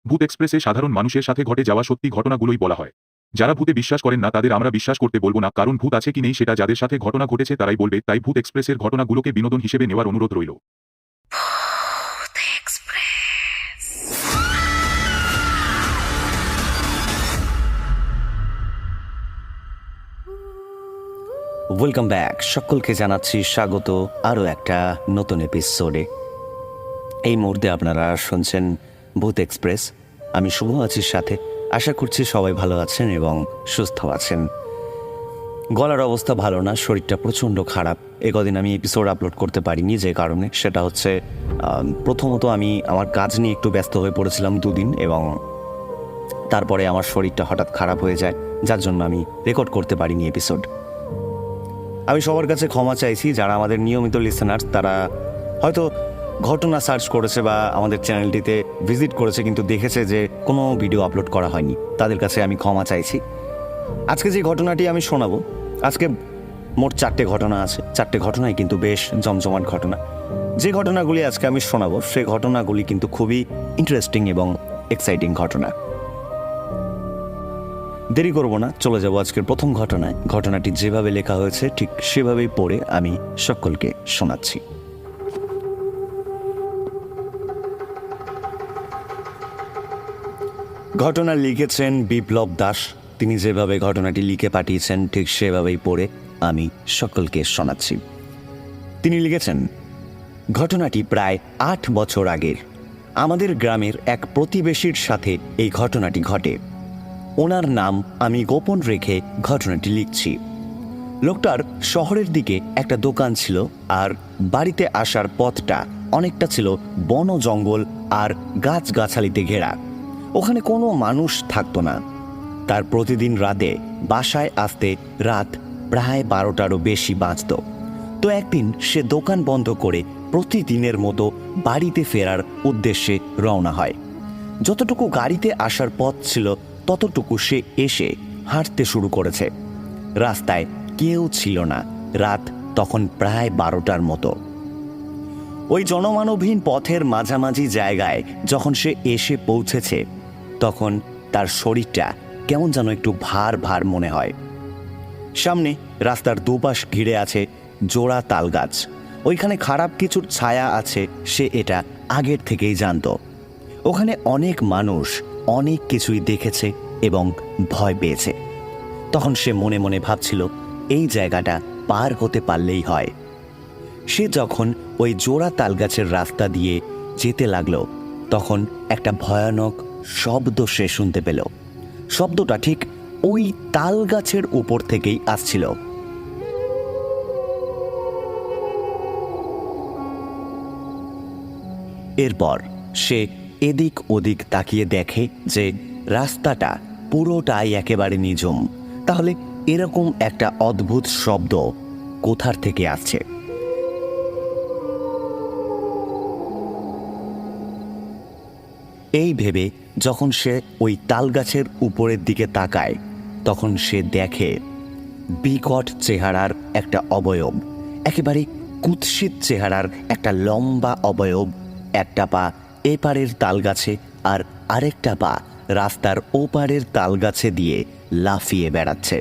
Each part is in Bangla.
ভূত এক্সপ্রেসে সাধারণ মানুষের সাথে ঘটে যাওয়া সত্যি ঘটনাগুলোই বলা হয়। যারা ভূতে বিশ্বাস করেন না তাদের আমরা বিশ্বাস করতে বলবো না, কারণ ভূত আছে কি নেই সেটা যাদের সাথে ঘটনা ঘটেছে তারাই বলবে। তাই ভূত এক্সপ্রেসের ঘটনাগুলোকে বিনোদন হিসেবে নেওয়ার অনুরোধ রইল। ওয়েলকাম ব্যাক, সকলকে জানাচ্ছি স্বাগত আরও একটা নতুন এপিসোডে। এই মুহূর্তে আপনারা শুনছেন ভূত এক্সপ্রেস। আমি শুভ আছি সাথে। আশা করছি সবাই ভালো আছেন এবং সুস্থ আছেন। গলার অবস্থা ভালো না, শরীরটা প্রচণ্ড খারাপ। কদিন আমি এপিসোড আপলোড করতে পারিনি, যে কারণে সেটা হচ্ছে প্রথমত আমি আমার কাজ নিয়ে একটু ব্যস্ত হয়ে পড়েছিলাম দুদিন, এবং তারপরে আমার শরীরটা হঠাৎ খারাপ হয়ে যায়, যার জন্য আমি রেকর্ড করতে পারিনি এপিসোড। আমি সবার কাছে ক্ষমা চাইছি। যারা আমাদের নিয়মিত লিসেনার তারা হয়তো ঘটনা সার্চ করেছে বা আমাদের চ্যানেলটিতে ভিজিট করেছে, কিন্তু দেখেছে যে কোনো ভিডিও আপলোড করা হয়নি, তাদের কাছে আমি ক্ষমা চাইছি। আজকে যে ঘটনাটি আমি শোনাবো, আজকে মোট 4টে ঘটনা আছে। 4টে ঘটনাই কিন্তু বেশ জমজমাট ঘটনা। যে ঘটনাগুলি আজকে আমি শোনাবো সেই ঘটনাগুলি কিন্তু খুবই ইন্টারেস্টিং এবং এক্সাইটিং ঘটনা। দেরি করব না, চলে যাব আজকের প্রথম ঘটনায়। ঘটনাটি যেভাবে লেখা হয়েছে ঠিক সেভাবেই পড়ে আমি সকলকে শোনাচ্ছি। ঘটনা লিখেছেন বিপ্লব দাস। তিনি যেভাবে ঘটনাটি লিখে পাঠিয়েছেন ঠিক সেভাবেই পড়ে আমি সকলকে শোনাচ্ছি। তিনি লিখেছেন, ঘটনাটি প্রায় 8 বছর আগের। আমাদের গ্রামের এক প্রতিবেশীর সাথে এই ঘটনাটি ঘটে। ওনার নাম আমি গোপন রেখে ঘটনাটি লিখছি। লোকটার শহরের দিকে একটা দোকান ছিল, আর বাড়িতে আসার পথটা অনেকটা ছিল বন জঙ্গল আর গাছগাছালিতে ঘেরা। ওখানে কোনো মানুষ থাকতো না। তার প্রতিদিন রাতে বাসায় আসতে রাত প্রায় 12টারও বেশি বাজত। তো একদিন সে দোকান বন্ধ করে প্রতিদিনের মতো বাড়িতে ফেরার উদ্দেশ্যে রওনা হয়। যতটুকু গাড়িতে আসার পথ ছিল ততটুকু সে এসে হাঁটতে শুরু করেছে। রাস্তায় কেউ ছিল না। রাত তখন প্রায় 12টার মতো। ওই জনমানবহীন পথের মাঝামাঝি জায়গায় যখন সে এসে পৌঁছেছে, তখন তার শরীরটা কেমন যেন একটু ভার ভার মনে হয়। সামনে রাস্তার দুপাশ ঘিরে আছে জোড়া তাল গাছ। ওইখানে খারাপ কিছুর ছায়া আছে, সে এটা আগের থেকেই জানত। ওখানে অনেক মানুষ অনেক কিছুই দেখেছে এবং ভয় পেয়েছে। তখন সে মনে মনে ভাবছিল, এই জায়গাটা পার হতে পারলেই হয়। সে যখন ওই জোড়া তালগাছের রাস্তা দিয়ে যেতে লাগলো, তখন একটা ভয়ানক শব্দ সে শুনতে পেল। শব্দটা ঠিক ওই তাল গাছের উপর থেকেই আসছিল। এরপর সে এদিক ওদিক তাকিয়ে দেখে যে রাস্তাটা পুরোটাই একেবারে নিঝুম। তাহলে এরকম একটা অদ্ভুত শব্দ কোথার থেকে আসছে? এই ভেবে যখন সে ওই তাল গাছের উপরের দিকে তাকায়, তখন সে দেখে বিকট চেহারার একটা অবয়ব, একেবারে কুৎসিত চেহারার একটা লম্বা অবয়ব। একটা পা এপারের তালগাছে আর আরেকটা পা রাস্তার ওপারের তালগাছে দিয়ে লাফিয়ে বেড়াচ্ছে।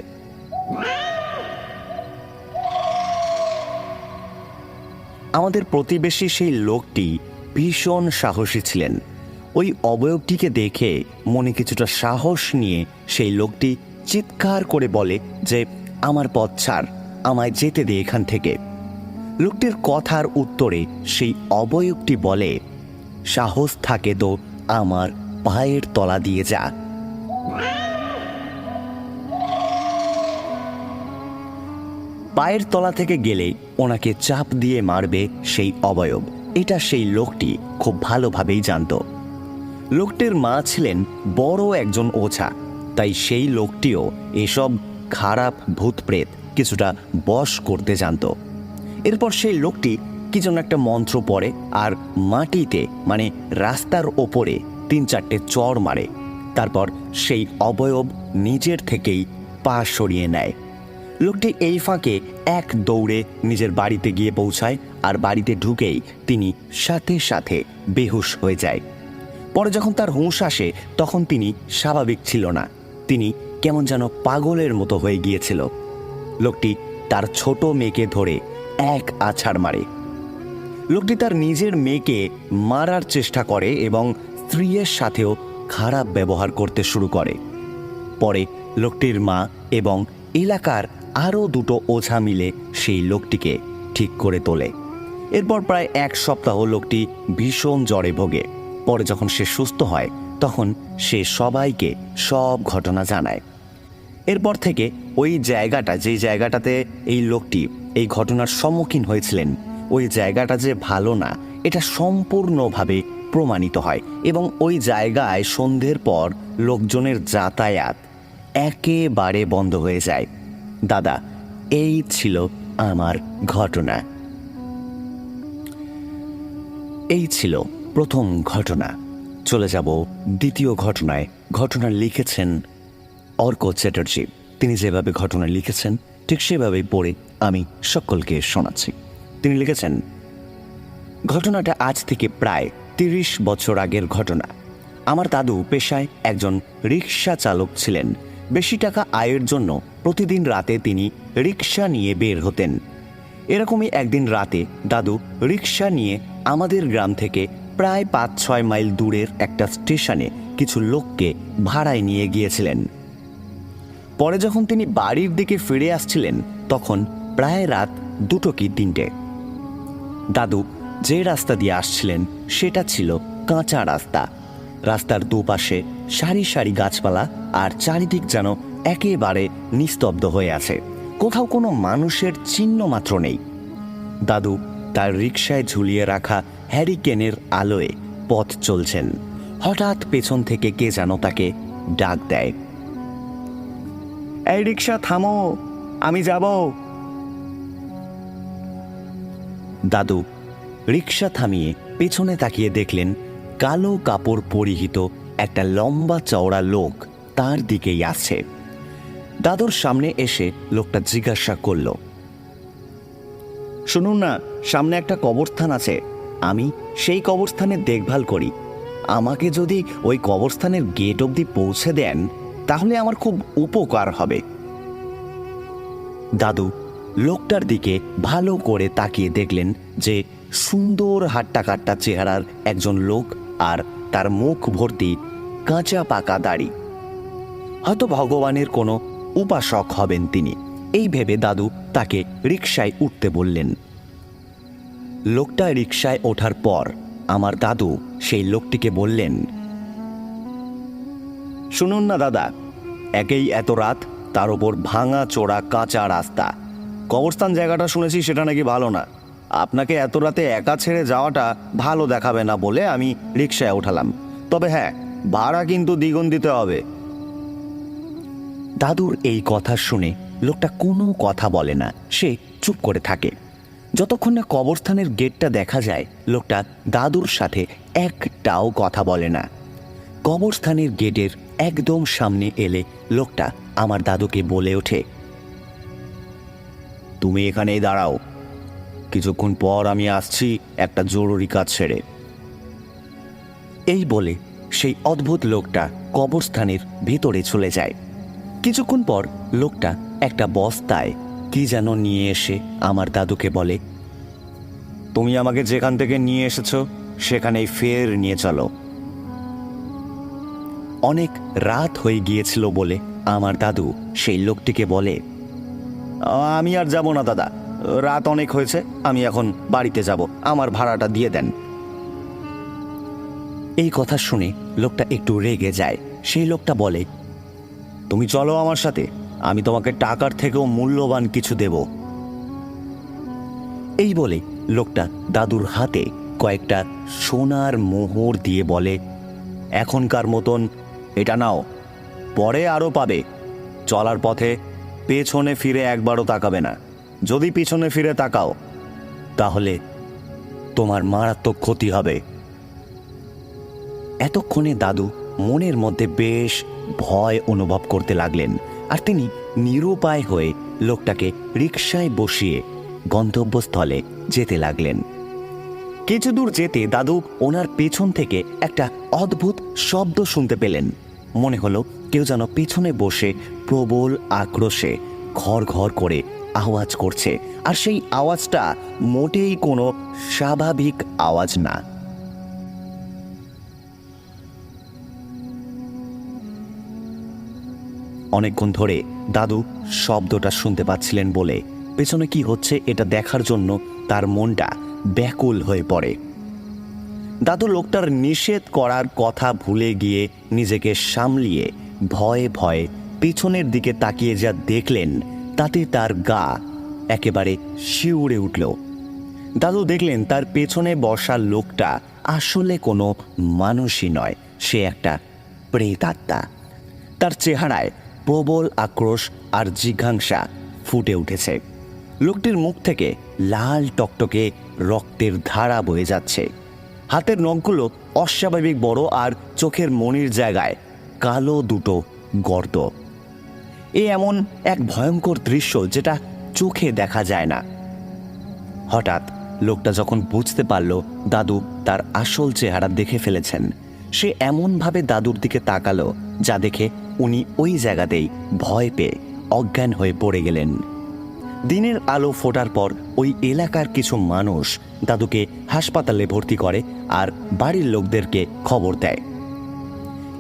আমাদের প্রতিবেশী সেই লোকটি ভীষণ সাহসী ছিলেন। ওই অবয়বটিকে দেখে মনে কিছুটা সাহস নিয়ে সেই লোকটি চিৎকার করে বলে যে, আমার পথ ছাড়, আমায় যেতে দে এখান থেকে। লোকটির কথার উত্তরে সেই অবয়বটি বলে, সাহস থাকে তো আমার পায়ের তলা দিয়ে যা। পায়ের তলা থেকে গেলে ওনাকে চাপ দিয়ে মারবে সেই অবয়ব। এটা সেই লোকটি খুব ভালোভাবেই জানত। লোকটির মা ছিলেন বড় একজন ওঝা, তাই সেই লোকটিও এসব খারাপ ভূত প্রেত কিছুটা বশ করতে জানত। এরপর সেই লোকটি কি যেন একটা মন্ত্র পড়ে আর মাটিতে মানে রাস্তার ওপরে 3-4টে চড় মারে। তারপর সেই অবয়ব নিজের থেকেই পা সরিয়ে নেয়। লোকটি এই ফাঁকে এক দৌড়ে নিজের বাড়িতে গিয়ে পৌঁছায়, আর বাড়িতে ঢুকেই তিনি সাথে সাথে বেহুশ হয়ে যায়। পরে যখন তার হুঁশ আসে তখন তিনি স্বাভাবিক ছিল না, তিনি কেমন যেন পাগলের মতো হয়ে গিয়েছিল। লোকটি তার ছোট মেয়েকে ধরে এক আছাড় মারে। লোকটি তার নিজের মেয়েকে মারার চেষ্টা করে এবং স্ত্রীর সাথেও খারাপ ব্যবহার করতে শুরু করে। পরে লোকটির মা এবং এলাকার আরও দুটো ওঝা মিলে সেই লোকটিকে ঠিক করে তোলে। এরপর প্রায় এক সপ্তাহ লোকটি ভীষণ জ্বরে ভোগে। পরে যখন সে সুস্থ হয় তখন সে সবাইকে সব ঘটনা জানায়। এরপর থেকে ওই জায়গাটা, যেই জায়গাটাতে এই লোকটি এই ঘটনার সম্মুখীন হয়েছিলেন, ওই জায়গাটা যে ভালো না এটা সম্পূর্ণভাবে প্রমাণিত হয় এবং ওই জায়গায় সন্ধ্যের পর লোকজনের যাতায়াত একেবারে বন্ধ হয়ে যায়। দাদা, এই ছিল আমার ঘটনা। এই ছিল প্রথম ঘটনা। চলে যাব দ্বিতীয় ঘটনায়। ঘটনা লিখেছেন অর্ক চ্যাটার্জি। তিনি যেভাবে ঘটনা লিখেছেন ঠিক সেভাবেই পড়ে আমি সকলকে শোনাচ্ছি। তিনি লিখেছেন, ঘটনাটা আজ থেকে প্রায় 30 বছর আগের ঘটনা। আমার দাদু পেশায় একজন রিক্সা চালক ছিলেন। বেশি টাকা আয়ের জন্য প্রতিদিন রাতে তিনি রিক্সা নিয়ে বের হতেন। এরকমই একদিন রাতে দাদু রিক্সা নিয়ে আমাদের গ্রাম থেকে প্রায় 5-6 মাইল দূরের একটা স্টেশনে কিছু লোককে ভাড়ায় নিয়ে গিয়েছিলেন। পরে যখন তিনি বাড়ির দিকে ফিরে আসছিলেন তখন প্রায় রাত 2 কি 3টে। দাদু যে রাস্তা দিয়ে আসছিলেন সেটা ছিল কাঁচা রাস্তা। রাস্তার দুপাশে সারি সারি গাছপালা আর চারিদিক যেন একেবারে নিস্তব্ধ হয়ে আছে, কোথাও কোনো মানুষের চিহ্ন মাত্র নেই। দাদু তার রিকশায় ঝুলিয়ে রাখা হ্যারিকেনের আলোয় পথ চলছেন। হঠাৎ পেছন থেকে কে যেন তাকে ডাক দেয়, এই রিকশা থামো, আমি যাব। দাদু রিকশা থামিয়ে পেছনে তাকিয়ে দেখলেন কালো কাপড় পরিহিত একটা লম্বা চওড়া লোক তার দিকেই আসছে। দাদুর সামনে এসে লোকটা জিজ্ঞাসা করল, শুনুন না, সামনে একটা কবরস্থান আছে, আমি সেই কবরস্থানের দেখভাল করি। আমাকে যদি ওই কবরস্থানের গেট অবধি পৌঁছে দেন তাহলে আমার খুব উপকার হবে। দাদু লোকটার দিকে ভালো করে তাকিয়ে দেখলেন যে সুন্দর হাট্টা কাট্টা চেহারার একজন লোক, আর তার মুখ ভর্তি কাঁচা পাকা দাড়ি। হয়তো ভগবানের কোনো উপাসক হবেন তিনি। এই ভেবে দাদু তাকে রিকশায় উঠতে বললেন। লোকটা রিকশায় ওঠার পর আমার দাদু সেই লোকটিকে বললেন, শুনুন না দাদা, একেই এত রাত, তার ওপর ভাঙা চোরা কাঁচা রাস্তা, কবরস্থান জায়গাটা শুনেছি সেটা নাকি ভালো না। আপনাকে এত রাতে একা ছেড়ে যাওয়াটা ভালো দেখাবে না বলে আমি রিকশায় উঠালাম। তবে হ্যাঁ, ভাড়া কিন্তু দ্বিগুণ দিতে হবে। দাদুর এই কথা শুনে লোকটা কোনো কথা বলে না, সে চুপ করে থাকে। যতক্ষণ না কবরস্থানের গেটটা দেখা যায় লোকটা দাদুর সাথে একটাও কথা বলে না। কবরস্থানের গেটের একদম সামনে এলে লোকটা আমার দাদুকে বলে ওঠে, তুমি এখানেই দাঁড়াও, কিছুক্ষণ পর আমি আসছি একটা জরুরি কাজ ছেড়ে। এই বলে সেই অদ্ভুত লোকটা কবরস্থানের ভেতরে চলে যায়। কিছুক্ষণ পর লোকটা একটা বস্তায় কি যেন নিয়ে এসে আমার দাদুকে বলে, তুমি আমাকে যেখান থেকে নিয়ে এসেছো সেখানেই ফের নিয়ে চলো। অনেক রাত হয়ে গিয়েছিল বলে আমার দাদু সেই লোকটিকে বলে, আমি আর যাব না দাদা, রাত অনেক হয়েছে, আমি এখন বাড়িতে যাব, আমার ভাড়াটা দিয়ে দেন। এই কথা শুনে লোকটা একটু রেগে যায়। সেই লোকটা বলে, তুমি চলো আমার সাথে, আমি তোমাকে টাকার থেকেও মূল্যবান কিছু দেব। এই বলে লোকটা দাদুর হাতে কয়েকটা সোনার মোহর দিয়ে বলে, এখনকার মতন এটা নাও, পরে আরও পাবে। চলার পথে পেছনে ফিরে একবারও তাকাবে না, যদি পিছনে ফিরে তাকাও তাহলে তোমার মারাত্মক ক্ষতি হবে। এতক্ষণে দাদু মনের মধ্যে বেশ ভয় অনুভব করতে লাগলেন, আর তিনি নিরুপায় হয়ে লোকটাকে রিকশায় বসিয়ে গন্তব্যস্থলে যেতে লাগলেন। কিছু দূর যেতে দাদু ওনার পেছন থেকে একটা অদ্ভুত শব্দ শুনতে পেলেন। মনে হলো কেউ যেন পেছনে বসে প্রবল আক্রোশে ঘর ঘর করে আওয়াজ করছে, আর সেই আওয়াজটা মোটেই কোনো স্বাভাবিক আওয়াজ না। অনেকক্ষণ ধরে দাদু শব্দটা শুনতে পাচ্ছিলেন বলে পেছনে কি হচ্ছে এটা দেখার জন্য তার মনটা ব্যাকুল হয়ে পড়ে। দাদু লোকটার নিষেধ করার কথা ভুলে গিয়ে নিজেকে সামলিয়ে ভয়ে ভয়ে পেছনের দিকে তাকিয়ে যা দেখলেন তাতে তার গা একেবারে শিউরে উঠল। দাদু দেখলেন তার পেছনে বসা লোকটা আসলে কোনো মানুষই নয়, সে একটা প্রেতাত্মা। তার চেহারায় প্রবল আক্রোশ আর জিজ্ঞাসা ফুটে উঠেছে। লোকটির মুখ থেকে লাল টকটকে রক্তের ধারা বয়ে যাচ্ছে। হাতের নখগুলো অস্বাভাবিক বড়, আর চোখের মণির জায়গায় কালো দুটো গর্ত। এমন এক ভয়ঙ্কর দৃশ্য যেটা চোখে দেখা যায় না। হঠাৎ লোকটা যখন বুঝতে পারল দাদু তার আসল চেহারা দেখে ফেলেছেন, সে এমনভাবে দাদুর দিকে তাকালো যা দেখে উনি ওই জায়গাতেই ভয় পেয়ে অজ্ঞান হয়ে পড়ে গেলেন। দিনের আলো ফোটার পর ওই এলাকার কিছু মানুষ দাদুকে হাসপাতালে ভর্তি করে আর বাড়ির লোকদেরকে খবর দেয়।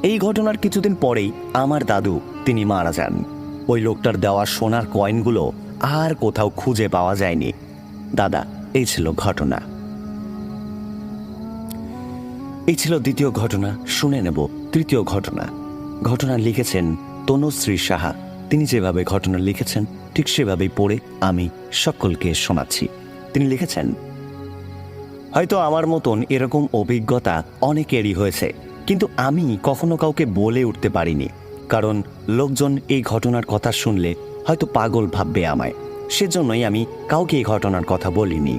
এই ঘটনার কিছুদিন পরেই আমার দাদু তিনি মারা যান। ওই লোকটার দেওয়া সোনার কয়েনগুলো আর কোথাও খুঁজে পাওয়া যায়নি। দাদা, এই ছিল ঘটনা। এই ছিল দ্বিতীয় ঘটনা। শুনে নেব তৃতীয় ঘটনা। ঘটনা লিখেছেন তনুশ্রী সাহা। তিনি যেভাবে ঘটনা লিখেছেন ঠিক সেভাবেই পড়ে আমি সকলকে শোনাচ্ছি। তিনি লিখেছেন, হয়তো আমার মতন এরকম অভিজ্ঞতা অনেকেরই হয়েছে, কিন্তু আমি কখনো কাউকে বলে উঠতে পারিনি, কারণ লোকজন এই ঘটনার কথা শুনলে হয়তো পাগল ভাববে আমায়। সেজন্যই আমি কাউকে এই ঘটনার কথা বলিনি।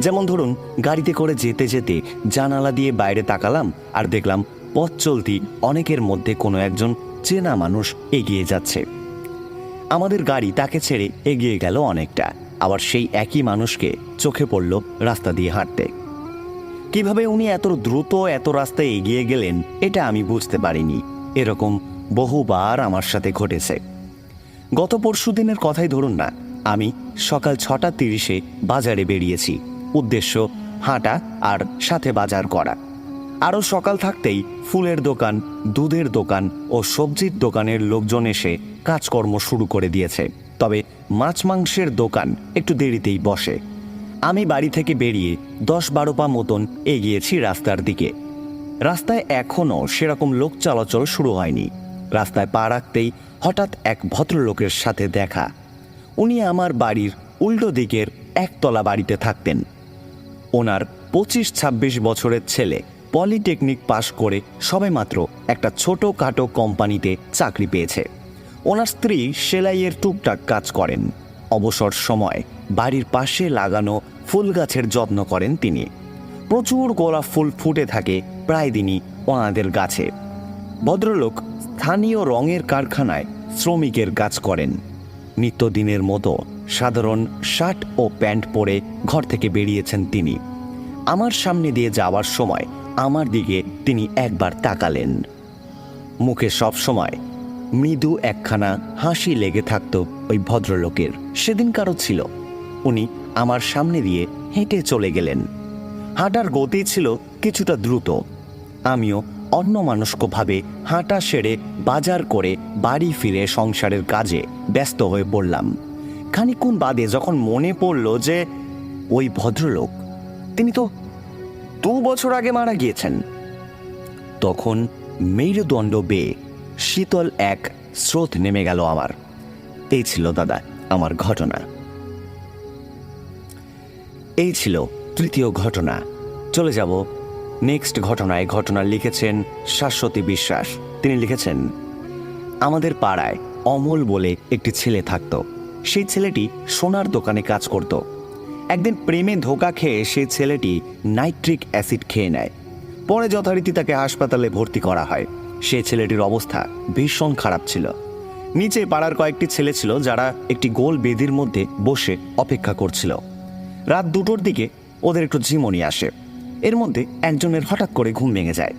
যেমন ধরুন, গাড়িতে করে যেতে যেতে জানালা দিয়ে বাইরে তাকালাম আর দেখলাম পথ চলতি অনেকের মধ্যে কোনো একজন চেনা মানুষ এগিয়ে যাচ্ছে। আমাদের গাড়ি তাকে ছেড়ে এগিয়ে গেল অনেকটা, আবার সেই একই মানুষকে চোখে পড়ল রাস্তা দিয়ে হাঁটতে। কিভাবে উনি এত দ্রুত এত রাস্তায় এগিয়ে গেলেন এটা আমি বুঝতে পারিনি। এরকম বহুবার আমার সাথে ঘটেছে। গত পরশু দিনের কথাই ধরুন না, আমি সকাল 6:30 বাজারে বেরিয়েছি। উদ্দেশ্য হাঁটা আর সাথে বাজার করা। আরও সকাল থাকতেই ফুলের দোকান, দুধের দোকান ও সবজির দোকানের লোকজন এসে কাজকর্ম শুরু করে দিয়েছে। তবে মাছ মাংসের দোকান একটু দেরিতেই বসে। আমি বাড়ি থেকে বেরিয়ে 10-12 পা মতন এগিয়েছি রাস্তার দিকে। রাস্তায় এখনও সেরকম লোক চলাচল শুরু হয়নি। রাস্তায় পা রাখতেই হঠাৎ এক ভদ্রলোকের সাথে দেখা। উনি আমার বাড়ির উল্টো দিকের একতলা বাড়িতে থাকতেন। ওনার 25-26 বছরের ছেলে পলিটেকনিক পাশ করে সবেমাত্র একটা ছোটোখাটো কোম্পানিতে চাকরি পেয়েছে। ওনার স্ত্রী সেলাইয়ের টুকটাক কাজ করেন। অবসর সময় বাড়ির পাশে লাগানো ফুল গাছের যত্ন করেন তিনি। প্রচুর গোলাপ ফুল ফুটে থাকে প্রায় দিনই ওনাদের গাছে। ভদ্রলোক স্থানীয় রঙের কারখানায় শ্রমিকের কাজ করেন। নিত্যদিনের মতো সাধারণ শার্ট ও প্যান্ট পরে ঘর থেকে বেরিয়েছেন তিনি। আমার সামনে দিয়ে যাওয়ার সময় আমার দিকে তিনি একবার তাকালেন। মুখে সব সময় মৃদু একখানা হাসি লেগে থাকত ওই ভদ্রলোকের। সেদিনকারও ছিল। উনি আমার সামনে দিয়ে হেঁটে চলে গেলেন। হাঁটার গতি ছিল কিছুটা দ্রুত। আমিও অন্যমনস্কভাবে হাঁটা সেরে বাজার করে বাড়ি ফিরে সংসারের কাজে ব্যস্ত হয়ে পড়লাম। খানিকক্ষণ বাদে যখন মনে পড়ল যে ওই ভদ্রলোক তিনি তো 2 বছর আগে মারা গিয়েছেন, তখন মেরুদণ্ড বেয়ে শীতল এক স্রোত নেমে গেল আমার। এই ছিল দাদা আমার ঘটনা। এই ছিল তৃতীয় ঘটনা। চলে যাব নেক্সট ঘটনায়। ঘটনা লিখেছেন শাশ্বতী বিশ্বাস। তিনি লিখেছেন, আমাদের পাড়ায় অমল বলে একটি ছেলে থাকত। সেই ছেলেটি সোনার দোকানে কাজ করত। একদিন প্রেমে ধোঁকা খেয়ে সেই ছেলেটি নাইট্রিক অ্যাসিড খেয়ে নেয়। পরে যথারীতি তাকে হাসপাতালে ভর্তি করা হয়। সেই ছেলেটির অবস্থা ভীষণ খারাপ ছিল। নিচে পাড়ার কয়েকটি ছেলে ছিল যারা একটি গোল বেদির মধ্যে বসে অপেক্ষা করছিল। রাত 2টোর দিকে ওদের একটু ঝিমুনি আসে। এর মধ্যে একজনের হঠাৎ করে ঘুম ভেঙে যায়।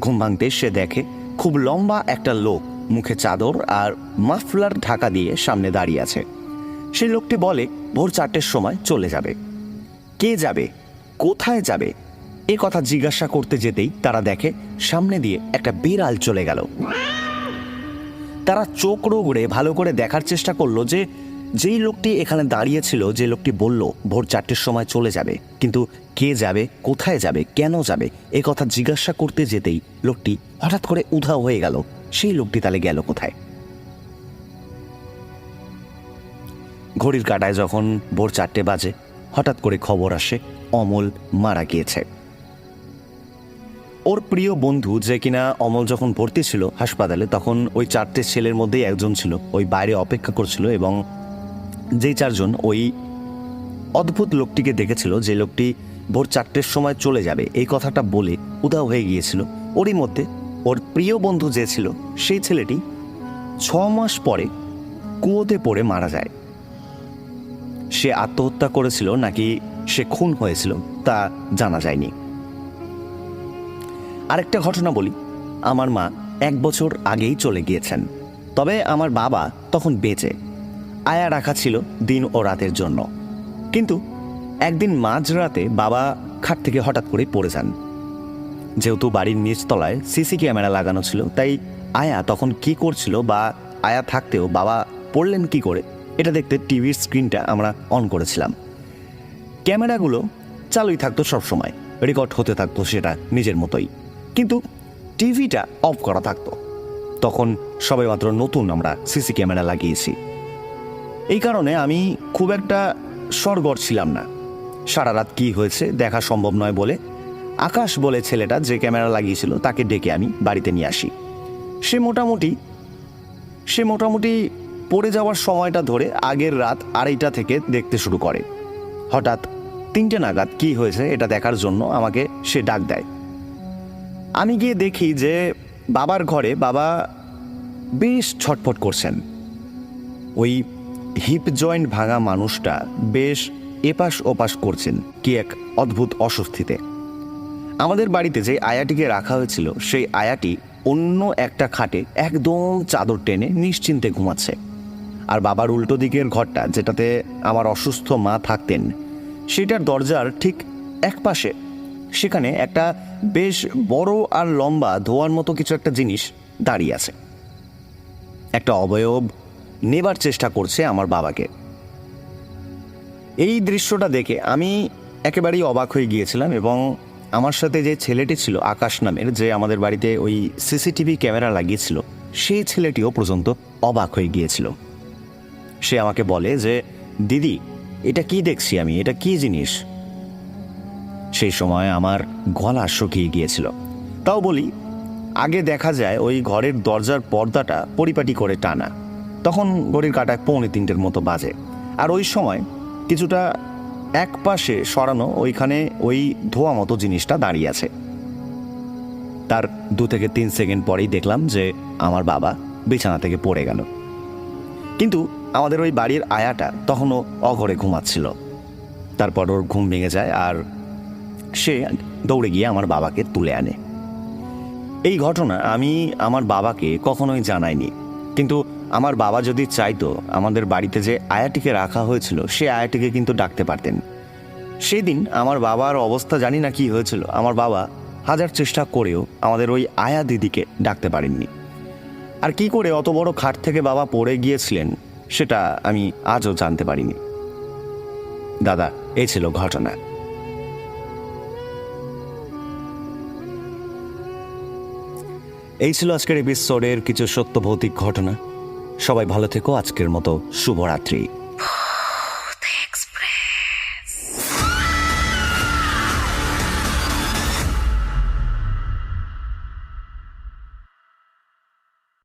ঘুম ভাঙতে সে দেখে খুব লম্বা একটা লোক মুখে চাদর আর মাফলার ঢাকা দিয়ে সামনে দাঁড়িয়ে আছে। সেই লোকটি বলে ভোর 4টের সময় চলে যাবে। কে যাবে, কোথায় যাবে, এ কথা জিজ্ঞাসা করতে যেতেই তারা দেখে সামনে দিয়ে একটা বিড়াল চলে গেল। তারা চোখ রগড়ে ভালো করে দেখার চেষ্টা করলো যে যেই লোকটি এখানে দাঁড়িয়েছিল, যে লোকটি বলল ভোর 4টের সময় চলে যাবে, কিন্তু কে যাবে, কোথায় যাবে, কেন যাবে এ কথা জিজ্ঞাসা করতে যেতেই লোকটি হঠাৎ করে উধাও হয়ে গেল। সেই লোকটি তাহলে গেল কোথায়? ঘড়ির কাঁটায় যখন ভোর 4টে বাজে, হঠাৎ করে খবর আসে অমল মারা গিয়েছে। ওর প্রিয় বন্ধু, যে কিনা অমল যখন ভর্তি ছিল হাসপাতালে, তখন ওই 4টে ছেলের মধ্যেই একজন ছিল, ওই বাইরে অপেক্ষা করছিল, এবং যেই 4জন ওই অদ্ভুত লোকটিকে দেখেছিল, যে লোকটি ভোর 4টের সময় চলে যাবে এই কথাটা বলে উধাও হয়ে গিয়েছিল, ওরই মধ্যে ওর প্রিয় বন্ধু যে ছিল সেই ছেলেটি 6 মাস পরে কুয়োতে পড়ে মারা যায়। সে আত্মহত্যা করেছিল নাকি সে খুন হয়েছিল তা জানা যায়নি। আরেকটা ঘটনা বলি, আমার মা 1 বছর আগেই চলে গিয়েছেন, তবে আমার বাবা তখন বেঁচে। আয়া রাখা ছিল দিন ও রাতের জন্য। কিন্তু একদিন মাঝরাতে বাবা খাট থেকে হঠাৎ করে পড়ে যান। যেহেতু বাড়ির নিচতলায় সিসি ক্যামেরা লাগানো ছিল, তাই আয়া তখন কি করছিল বা আয়া থাকতেও বাবা পড়লেন কি করে এটা দেখতে টিভির স্ক্রিনটা আমরা অন করেছিলাম। ক্যামেরাগুলো চালুই থাকতো সবসময়, রেকর্ড হতে থাকতো সেটা নিজের মতোই, কিন্তু টিভিটা অফ করা থাকতো। তখন সবেমাত্র নতুন আমরা সিসি ক্যামেরা লাগিয়েছি, এই কারণে আমি খুব একটা সরগর ছিলাম না। সারা রাত কী হয়েছে দেখা সম্ভব নয় বলে আকাশ বলে ছেলেটা যে ক্যামেরা লাগিয়েছিল তাকে ডেকে আমি বাড়িতে নিয়ে আসি। সে মোটামুটি পড়ে যাওয়ার সময়টা ধরে আগের রাত 2:30 থেকে দেখতে শুরু করে। হঠাৎ 3টে নাগাদ কী হয়েছে এটা দেখার জন্য আমাকে সে ডাক দেয়। আমি গিয়ে দেখি যে বাবার ঘরে বাবা বেশ ছটফট করছেন। ওই হিপ জয়েন্ট ভাঙা মানুষটা বেশ এপাশ ওপাশ করছেন কি এক অদ্ভুত অস্বস্তিতে। আমাদের বাড়িতে যে আয়াটিকে রাখা হয়েছিল সেই আয়াটি অন্য একটা খাটে একদম চাদর টেনে নিশ্চিন্তে ঘুমাচ্ছে, আর বাবার উল্টো দিকের ঘরটা, যেটাতে আমার অসুস্থ মা থাকতেন, সেটার দরজার ঠিক এক পাশে সেখানে একটা বেশ বড় আর লম্বা ধোয়ার মতো কিছু একটা জিনিস দাঁড়িয়ে আছে। একটা অবয়ব নেবার চেষ্টা করছে আমার বাবাকে। এই দৃশ্যটা দেখে আমি একেবারেই অবাক হয়ে গিয়েছিলাম, এবং আমার সাথে যে ছেলেটি ছিল আকাশ নামের, যে আমাদের বাড়িতে ওই সিসিটিভি ক্যামেরা লাগিয়েছিল, সেই ছেলেটিও পর্যন্ত অবাক হয়ে গিয়েছিল। সে আমাকে বলে যে দিদি, এটা কি দেখছি আমি, এটা কি জিনিস? সেই সময় আমার গলা শুকিয়ে গিয়েছিল। তাও বলি, আগে দেখা যায় ওই ঘরের দরজার পর্দাটা পরিপাটি করে টানা, তখন ঘড়ির কাঁটায় 2:45 মতো বাজে, আর ওই সময় কিছুটা এক পাশে সরানো ওইখানে ওই ধোয়া মতো জিনিসটা দাঁড়িয়ে আছে। তার 2 থেকে 3 সেকেন্ড পরেই দেখলাম যে আমার বাবা বিছানা থেকে পড়ে গেল। কিন্তু আমাদের ওই বাড়ির আয়াটা তখনও অঘরে ঘুমাচ্ছিল। তারপর ওর ঘুম ভেঙে যায় আর সে দৌড়ে গিয়ে আমার বাবাকে তুলে আনে। এই ঘটনা আমি আমার বাবাকে কখনোই জানাইনি, কিন্তু আমার বাবা যদি চাইতো আমাদের বাড়িতে যে আয়াটিকে রাখা হয়েছিল সে আয়াটিকে কিন্তু ডাকতে পারতেন। সেদিন আমার বাবার অবস্থা জানি না কি হয়েছিল, আমার বাবা হাজার চেষ্টা করেও আমাদের ওই আয়া দিদিকে ডাকতে পারেননি। আর কি করে অত বড় খাট থেকে বাবা পড়ে গিয়েছিলেন সেটা আমি আজও জানতে পারিনি। দাদা, এই ছিল ঘটনা। এই ছিল আজকের এপিসোডের কিছু সত্য ভৌতিক ঘটনা। সবাই ভালো থেকো। আজকের মতো শুভরাত্রি।